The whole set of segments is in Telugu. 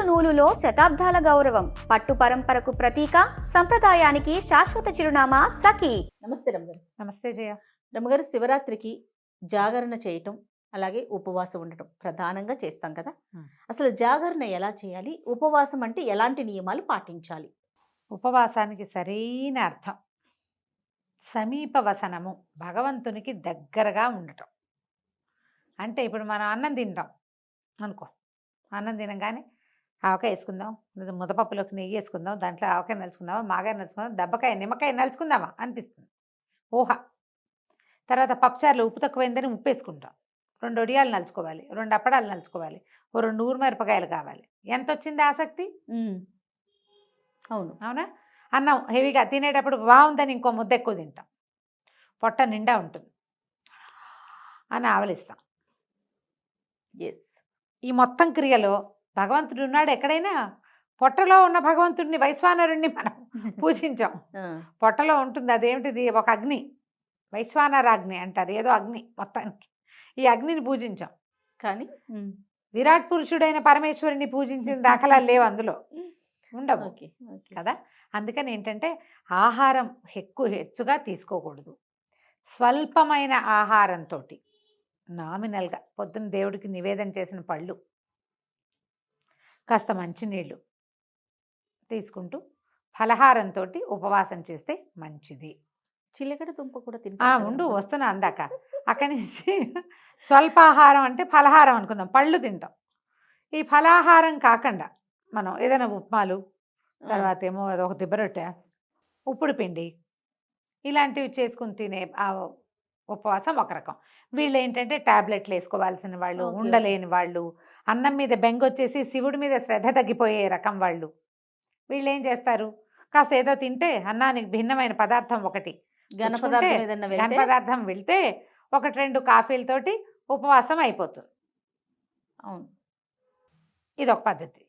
నూలులో శతాబ్దాల గౌరవం, పట్టు పరంపరకు ప్రతీక, సంప్రదాయానికి శాశ్వత చిరునామా సఖీ. నమస్తే రమ్మగారు. నమస్తే జయ. రమ్మగారు, శివరాత్రికి జాగరణ చేయటం అలాగే ఉపవాసం ఉండటం ప్రధానంగా చేస్తాం కదా. అసలు జాగరణ ఎలా చేయాలి, ఉపవాసం అంటే ఎలాంటి నియమాలు పాటించాలి? ఉపవాసానికి సరైన అర్థం సమీప వసనము, భగవంతునికి దగ్గరగా ఉండటం. అంటే ఇప్పుడు మనం అన్నం తింటాం అనుకో, అన్నం తినగానే ఆవకాయ వేసుకుందాం, లేదా ముద్దపప్పులోకి నెయ్యి వేసుకుందాం, దాంట్లో ఆవకాయ నలుచుకుందామా, మాగాయ నలుచుకుందాం, దెబ్బకాయ నిమ్మకాయ నలుచుకుందామా అనిపిస్తుంది ఊహ. తర్వాత పప్పుచారులో ఉప్పు తక్కువైందని ఉప్పు వేసుకుంటాం, 2 వడియాలు నలుచుకోవాలి, 2 అప్పడాలు నలుచుకోవాలి, ఓ 2 ఊరుమిరపకాయలు కావాలి. ఎంత వచ్చింది ఆసక్తి? అవును, అవునా? అన్నం హెవీగా తినేటప్పుడు బాగుందని ఇంకో ముద్ద ఎక్కువ తింటాం, పొట్ట నిండా ఉంటుంది అని ఆవలిస్తాం. ఎస్. ఈ మొత్తం క్రియలో భగవంతుడు ఉన్నాడు ఎక్కడైనా. పొట్టలో ఉన్న భగవంతుడిని, వైశ్వానరుణ్ణి మనం పూజించాం. పొట్టలో ఉంటుంది, అదేమిటిది, ఒక అగ్ని, వైశ్వానరాగ్ని అంటారు, ఏదో అగ్ని. మొత్తానికి ఈ అగ్నిని పూజించాం. కానీ విరాట్ పురుషుడైన పరమేశ్వరుని పూజించిన దాఖలాలు లేవు, అందులో ఉండవు కదా. అందుకని ఏంటంటే ఆహారం హెచ్చుగా తీసుకోకూడదు. స్వల్పమైన ఆహారంతో, నామినల్గా పొద్దున్న దేవుడికి నివేదన చేసిన పళ్ళు, కాస్త మంచినీళ్ళు తీసుకుంటూ ఫలహారంతో ఉపవాసం చేస్తే మంచిది. చిలకడ దుంప కూడా తింటా వస్తున్నా అందాక. అక్కడి నుంచి స్వల్పాహారం అంటే ఫలహారం అనుకుందాం, పళ్ళు తింటాం. ఈ ఫలాహారం కాకుండా మనం ఏదైనా ఉప్మాలు, తర్వాత ఏమో ఒక దిబ్బరొట్టె, ఉప్పుడు పిండి, ఇలాంటివి చేసుకుని తినే ఆ ఉపవాసం ఒక రకం. వీళ్ళు ఏంటంటే టాబ్లెట్లు వేసుకోవాల్సిన వాళ్ళు, ఉండలేని వాళ్ళు, అన్నం మీద బెంగొచ్చేసి శివుడి మీద శ్రద్ధ తగ్గిపోయే రకం వాళ్ళు. వీళ్ళు ఏం చేస్తారు, కాస్త ఏదో తింటే అన్నానికి భిన్నమైన పదార్థం ఒకటి, ఘన పదార్థం వెళ్తే 1-2 కాఫీలతోటి ఉపవాసం అయిపోతుంది. అవును, ఇదొక పద్ధతి.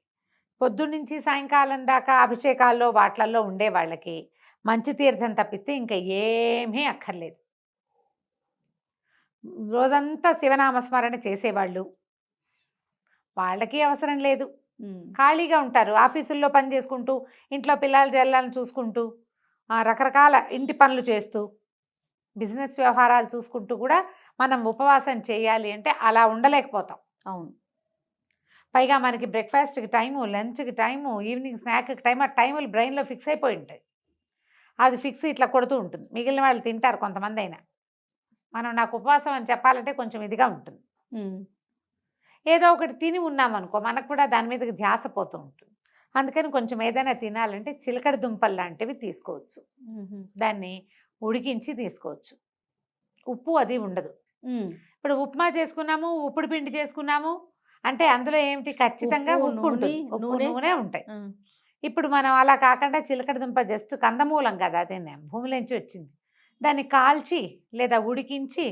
పొద్దున్నుంచి సాయంకాలం దాకా అభిషేకాల్లో వాట్లల్లో ఉండే వాళ్ళకి మంచి తీర్థం తప్పిస్తే ఇంకా ఏమీ అక్కర్లేదు. రోజంతా శివనామస్మరణ చేసేవాళ్ళు, వాళ్ళకి అవసరం లేదు. ఖాళీగా ఉంటారు, ఆఫీసుల్లో పని చేసుకుంటూ, ఇంట్లో పిల్లల జల్లాలను చూసుకుంటూ, రకరకాల ఇంటి పనులు చేస్తూ, బిజినెస్ వ్యవహారాలు చూసుకుంటూ కూడా మనం ఉపవాసం చేయాలి అంటే అలా ఉండలేకపోతాం. అవును. పైగా మనకి బ్రేక్ఫాస్ట్కి టైము, లంచ్కి టైము, ఈవినింగ్ స్నాక్కి టైం, ఆ టైములు బ్రెయిన్లో ఫిక్స్ అయిపోయి ఉంటాయి. అది ఫిక్స్ ఇట్లా కొడుతూ ఉంటుంది. మిగిలిన వాళ్ళు తింటారు కొంతమంది అయినా. మనం నాకు ఉపవాసం అని చెప్పాలంటే కొంచెం ఇదిగా ఉంటుంది. ఏదో ఒకటి తిని ఉన్నామనుకో, మనకు కూడా దాని మీద ధ్యాస పోతూ ఉంటుంది. అందుకని కొంచెం ఏదైనా తినాలంటే చిలకడ దుంపలు లాంటివి తీసుకోవచ్చు. దాన్ని ఉడికించి తీసుకోవచ్చు. ఉప్పు అది ఉండదు. ఇప్పుడు ఉప్మా చేసుకున్నాము, ఉప్పుడు పిండి చేసుకున్నాము అంటే అందులో ఏమిటి, ఖచ్చితంగా ఉప్పు ఉంటుంది, నూనె ఉంటాయి. ఇప్పుడు మనం అలా కాకుండా చిలకడ దుంప జస్ట్ కందమూలం కదా, అదే భూమిలోంచి వచ్చింది, దాన్ని కాల్చి లేదా ఉడికించి,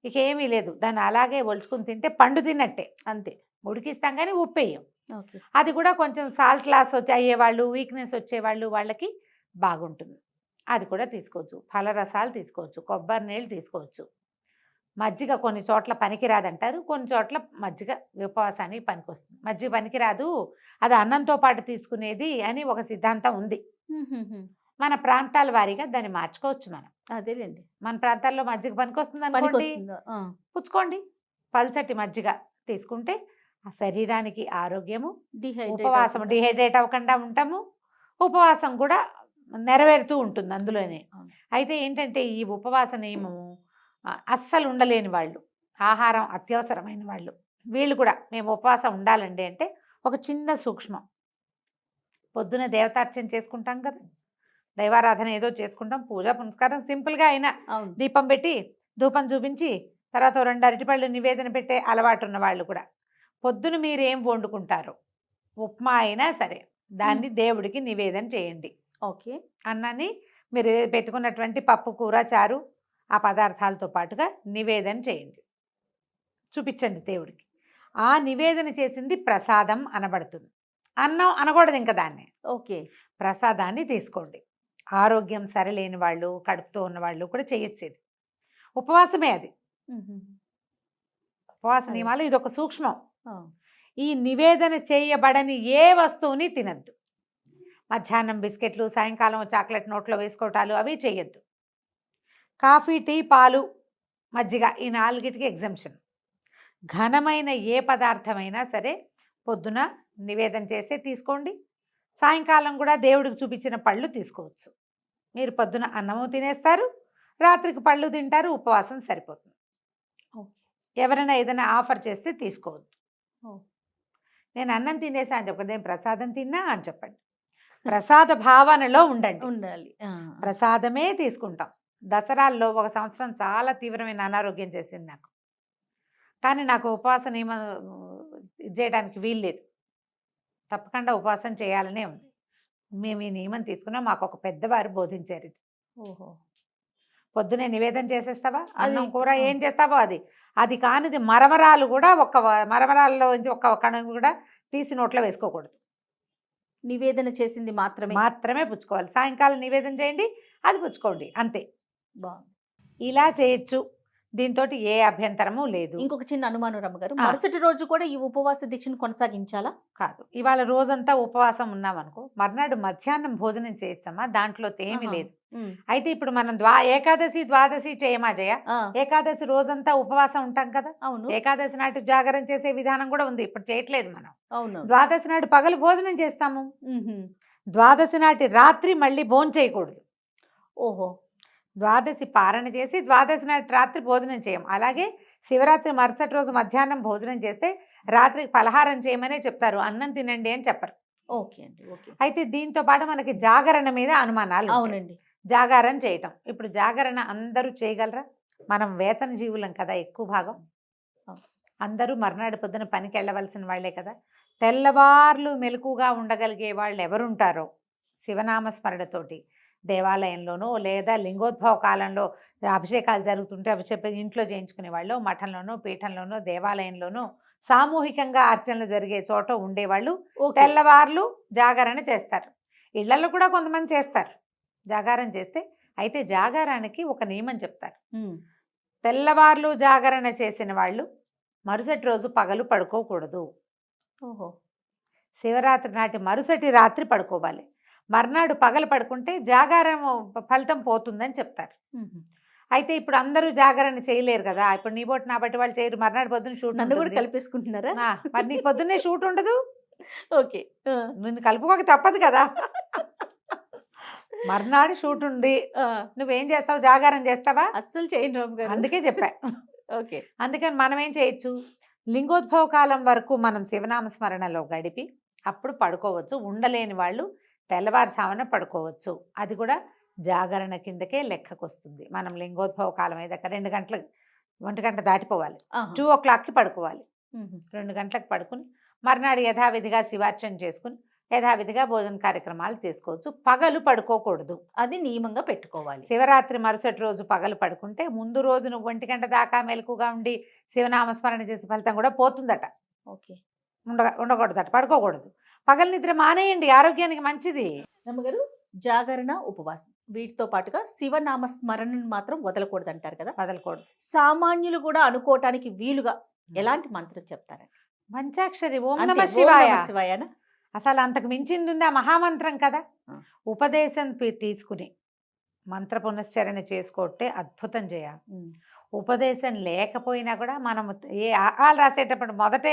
ఇక ఏమీ లేదు, దాన్ని అలాగే ఒలుచుకుని తింటే పండు తిన్నట్టే. అంతే, ఉడికిస్తాం కానీ ఉప్పు వేయం. అది కూడా కొంచెం సాల్ట్ లాస్ అయ్యేవాళ్ళు, వీక్నెస్ వచ్చేవాళ్ళు, వాళ్ళకి బాగుంటుంది. అది కూడా తీసుకోవచ్చు. ఫలరసాలు తీసుకోవచ్చు, కొబ్బరి నీళ్ళు తీసుకోవచ్చు. మజ్జిగ కొన్ని చోట్ల పనికిరాదంటారు, కొన్ని చోట్ల మజ్జిగ ఉపవాసానికి పనికొస్తుంది. మజ్జిగ పనికిరాదు, అది అన్నంతో పాటు తీసుకునేది అని ఒక సిద్ధాంతం ఉంది. మన ప్రాంతాల వారీగా దాన్ని మార్చుకోవచ్చు మనం. అదేలేండి, మన ప్రాంతాల్లో మజ్జిగ పనికొస్తుంది అనుకోండి, పుచ్చుకోండి. పల్చటి మజ్జిగ తీసుకుంటే ఆ శరీరానికి ఆరోగ్యము, ఉపవాసం డిహైడ్రేట్ అవ్వకుండా ఉంటాము, ఉపవాసం కూడా నెరవేరుతూ ఉంటుంది అందులోనే. అయితే ఏంటంటే ఈ ఉపవాస నియమము అస్సలు ఉండలేని వాళ్ళు, ఆహారం అత్యవసరమైన వాళ్ళు, వీళ్ళు కూడా మేము ఉపవాసం ఉండాలండి అంటే ఒక చిన్న సూక్ష్మం. పొద్దున దేవతార్చన చేసుకుంటాం కదా, దైవారాధన ఏదో చేసుకుంటాం, పూజ పునస్కారం సింపుల్గా అయినా దీపం పెట్టి ధూపం చూపించి తర్వాత 2 అరటిపళ్ళు నివేదన పెట్టే అలవాటు ఉన్న వాళ్ళు కూడా పొద్దున మీరు ఏం వండుకుంటారో, ఉప్మా అయినా సరే దాన్ని దేవుడికి నివేదన చేయండి. ఓకే, అన్నాన్ని మీరు పెట్టుకున్నటువంటి పప్పు, కూర, చారు, ఆ పదార్థాలతో పాటుగా నివేదన చేయండి, చూపించండి దేవుడికి. ఆ నివేదన చేసింది ప్రసాదం అనబడుతుంది. అన్నం అనకూడదు ఇంకా దాన్ని. ఓకే, ప్రసాదాన్ని తీసుకోండి. ఆరోగ్యం సరిలేని వాళ్ళు, కడుపుతో ఉన్న వాళ్ళు కూడా చేయొచ్చేది ఉపవాసమే. అది ఉపవాస నియమాలు, ఇది ఒక సూక్ష్మం. ఈ నివేదన చేయబడని ఏ వస్తువుని తినద్దు. మధ్యాహ్నం బిస్కెట్లు, సాయంకాలం చాక్లెట్ నోట్లో వేసుకోవటాలు అవి చేయొద్దు. కాఫీ, టీ, పాలు, మజ్జిగ ఈ 4టికి ఎగ్జంప్షన్. ఘనమైన ఏ పదార్థమైనా సరే పొద్దున నివేదన చేస్తే తీసుకోండి. సాయంకాలం కూడా దేవుడికి చూపించిన పళ్ళు తీసుకోవచ్చు. మీరు పొద్దున అన్నము తినేస్తారు, రాత్రికి పళ్ళు తింటారు, ఉపవాసం సరిపోతుంది. ఎవరైనా ఏదైనా ఆఫర్ చేస్తే తీసుకోవద్దు. నేను అన్నం తినేసా అని చెప్పండి, నేను ప్రసాదం తిన్నా అని చెప్పండి. ప్రసాద భావనలో ఉండాలి. ప్రసాదమే తీసుకుంటాం. దసరాల్లో ఒక సంవత్సరం చాలా తీవ్రమైన అనారోగ్యం చేసింది నాకు. కానీ నాకు ఉపవాస నియమం చేయడానికి వీల్లేదు. తప్పకుండా ఉపవాసం చేయాలనే ఉంది. మేము ఈ నియమం తీసుకున్నాం. మాకు ఒక పెద్దవారు బోధించారు ఇది. ఓహో. పొద్దునే నివేదన చేసేస్తావా, అన్నం కూర ఏం చేస్తావో అది కానిది మరమరాలు కూడా మరమరాల్లో ఒక కణం కూడా తీసి నోట్లో వేసుకోకూడదు. నివేదన చేసింది మాత్రమే పుచ్చుకోవాలి. సాయంకాలం నివేదన చేయండి, అది పుచ్చుకోండి, అంతే. బాగుంది. ఇలా చేయొచ్చు. దీంతో ఏ అభ్యంతరము లేదు. ఇంకొక చిన్న అనుమానం రమ్మగారు, మరుసటి రోజు కూడా ఈ ఉపవాస దీక్షను కొనసాగించాలా? కాదు, ఇవాళ రోజంతా ఉపవాసం ఉన్నామనుకో, మర్నాడు మధ్యాహ్నం భోజనం చేయొచ్చమ్మా, దాంట్లో ఏమీ లేదు. అయితే ఇప్పుడు మనం ఏకాదశి, ద్వాదశి చేయమా జయ? ఏకాదశి రోజంతా ఉపవాసం ఉంటాం కదా. అవును. ఏకాదశి నాటి జాగరణ చేసే విధానం కూడా ఉంది, ఇప్పుడు చేయట్లేదు మనం. అవును. ద్వాదశి నాటి పగలు భోజనం చేస్తాము. ద్వాదశి నాటి రాత్రి మళ్ళీ భోజనం చేయకూడదు. ఓహో. ద్వాదశి పారణ చేసి ద్వాదశి నాటి రాత్రి భోజనం చేయం. అలాగే శివరాత్రి మరుసటి రోజు మధ్యాహ్నం భోజనం చేస్తే రాత్రికి పలహారం చేయమనే చెప్తారు, అన్నం తినండి అని చెప్పరు. ఓకే అండి, ఓకే. అయితే దీంతో పాటు మనకి జాగరణ మీద అనుమానాలు. అవునండి. జాగారం చేయటం, ఇప్పుడు జాగరణ అందరూ చేయగలరా? మనం వేతన జీవులం కదా, ఎక్కువ భాగం అందరూ మర్నాడు పొద్దున పనికి వెళ్ళవలసిన వాళ్లే కదా. తెల్లవార్లు మెలకుగా ఉండగలిగే వాళ్ళు ఎవరుంటారో శివనామస్మరణతోటి దేవాలయంలోనో లేదా లింగోద్భవ కాలంలో అభిషేకాలు జరుగుతుంటే అభిషేకం ఇంట్లో చేయించుకునే వాళ్ళు, మఠంలోనో పీఠంలోనో దేవాలయంలోనో సామూహికంగా అర్చనలు జరిగే చోట ఉండేవాళ్ళు తెల్లవార్లు జాగరణ చేస్తారు. ఇళ్లలో కూడా కొంతమంది చేస్తారు జాగారం చేస్తే. అయితే జాగారానికి ఒక నియమం చెప్తారు. తెల్లవార్లు జాగరణ చేసిన వాళ్ళు మరుసటి రోజు పగలు పడుకోకూడదు. ఓహో. శివరాత్రి నాటి మరుసటి రాత్రి పడుకోవాలి. మర్నాడు పగలు పడుకుంటే జాగారం ఫలితం పోతుందని చెప్తారు. అయితే ఇప్పుడు అందరూ జాగరణ చేయలేరు కదా. ఇప్పుడు నీ బోటి నా బట్టి వాళ్ళు చేయరు. మర్నాడు పొద్దున్న షూట్ నన్ను కూడా కల్పేసుకుంటున్నారా? మరి నీకు పొద్దున్నే షూట్ ఉండదు. ఓకే, నిన్ను కలుపుకోక తప్పదు కదా. మర్నాడు షూట్ ఉంది, నువ్వేం చేస్తావు? జాగారం చేస్తావా? అస్సలు చేయను రామ్ గారు. అందుకే చెప్పా. ఓకే. అందుకని మనం ఏం చేయొచ్చు, లింగోద్భవ కాలం వరకు మనం శివనామ స్మరణలో గడిపి అప్పుడు పడుకోవచ్చు. ఉండలేని వాళ్ళు తెల్లవారుజామున పడుకోవచ్చు. అది కూడా జాగరణ కిందకే లెక్కకు వస్తుంది. మనం లింగోద్భవ కాలం అయ్యాక 2 గంటలకు 1 గంట దాటిపోవాలి. 2 o'clockకి పడుకోవాలి. 2 గంటలకు పడుకుని మర్నాడు యథావిధిగా శివార్చన చేసుకుని యథావిధిగా భోజన కార్యక్రమాలు తీసుకోవచ్చు. పగలు పడుకోకూడదు, అది నియమంగా పెట్టుకోవాలి. శివరాత్రి మరుసటి రోజు పగలు పడుకుంటే ముందు రోజు నువ్వు 1 గంట దాకా మెలకుగా ఉండి శివనామస్మరణ చేసే ఫలితం కూడా పోతుందట. ఓకే. ఉండకూడదట, పడుకోకూడదు. పగలు నిద్ర మానేయండి, ఆరోగ్యానికి మంచిది. రమ్మగారు, జాగరణ, ఉపవాసం వీటితో పాటుగా శివనామ స్మరణను మాత్రం వదలకూడదు అంటారు కదా. వదలకూడదు. సామాన్యులు కూడా అనుకోవటానికి వీలుగా ఎలాంటి మంత్రం చెప్తారండి? పంచాక్షరి ఓం అంతే, నమ ఓం శివాయ. నమః శివాయనా? అసలు అంతకు మించింది ఉంది ఆ మహామంత్రం కదా. ఉపదేశం తీసుకుని మంత్ర పునశ్చరణ చేసుకోవటే అద్భుతం చేయాలి. ఉపదేశం లేకపోయినా కూడా మనం ఏ ఆలు రాసేటప్పుడు మొదట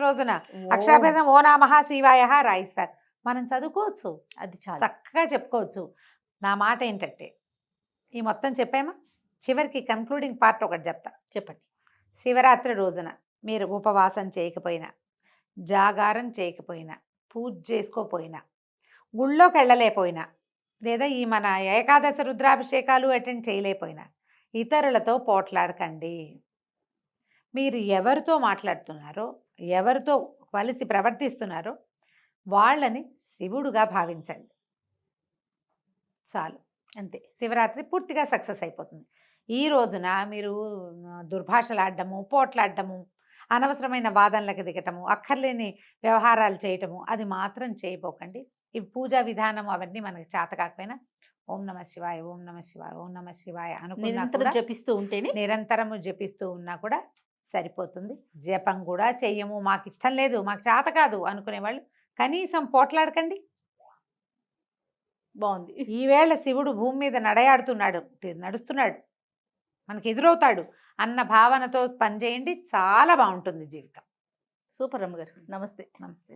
రోజున అక్షరాభేదం ఓ నమః శివాయ రాయిస్తారు. మనం చదువుకోవచ్చు, అది చాలా చక్కగా చెప్పుకోవచ్చు. నా మాట ఏంటంటే ఈ మొత్తం చెప్పామా, చివరికి కన్క్లూడింగ్ పార్ట్ ఒకటి చెప్తా. చెప్పండి. శివరాత్రి రోజున మీరు ఉపవాసం చేయకపోయినా, జాగారం చేయకపోయినా, పూజ చేసుకోపోయినా, గుళ్ళోకి వెళ్ళలేకపోయినా, లేదా ఈ మన ఏకాదశి రుద్రాభిషేకాలు అటెండ్ చేయలేకపోయినా ఇతరులతో పోట్లాడకండి. మీరు ఎవరితో మాట్లాడుతున్నారో, ఎవరితో కలిసి ప్రవర్తిస్తున్నారో వాళ్ళని శివుడుగా భావించండి. చాలు, అంతే. శివరాత్రి పూర్తిగా సక్సెస్ అయిపోతుంది. ఈ రోజున మీరు దుర్భాషలాడటము, పోట్లాడటము, అనవసరమైన వాదనలకు దిగటము, అక్కర్లేని వ్యవహారాలు చేయటము అది మాత్రం చేయబోకండి. ఈ పూజా విధానం అవన్నీ మనకి చేత కాకపోయినా ఓం నమ శివాయ, ఓం నమ శివాయ, ఓం నమ శివాయ అనుకున్నా నిరంతరం జపిస్తూ ఉంటేనే, నిరంతరము జపిస్తూ ఉన్నా కూడా సరిపోతుంది. జపం కూడా చెయ్యము, మాకు ఇష్టం లేదు, మాకు చేత కాదు అనుకునేవాళ్ళు కనీసం పోట్లాడకండి. బాగుంది. ఈవేళ శివుడు భూమి మీద నడుస్తున్నాడు, మనకి ఎదురవుతాడు అన్న భావనతో పనిచేయండి, చాలా బాగుంటుంది జీవితం. సూపర్ రమ్మగారు. నమస్తే. నమస్తే.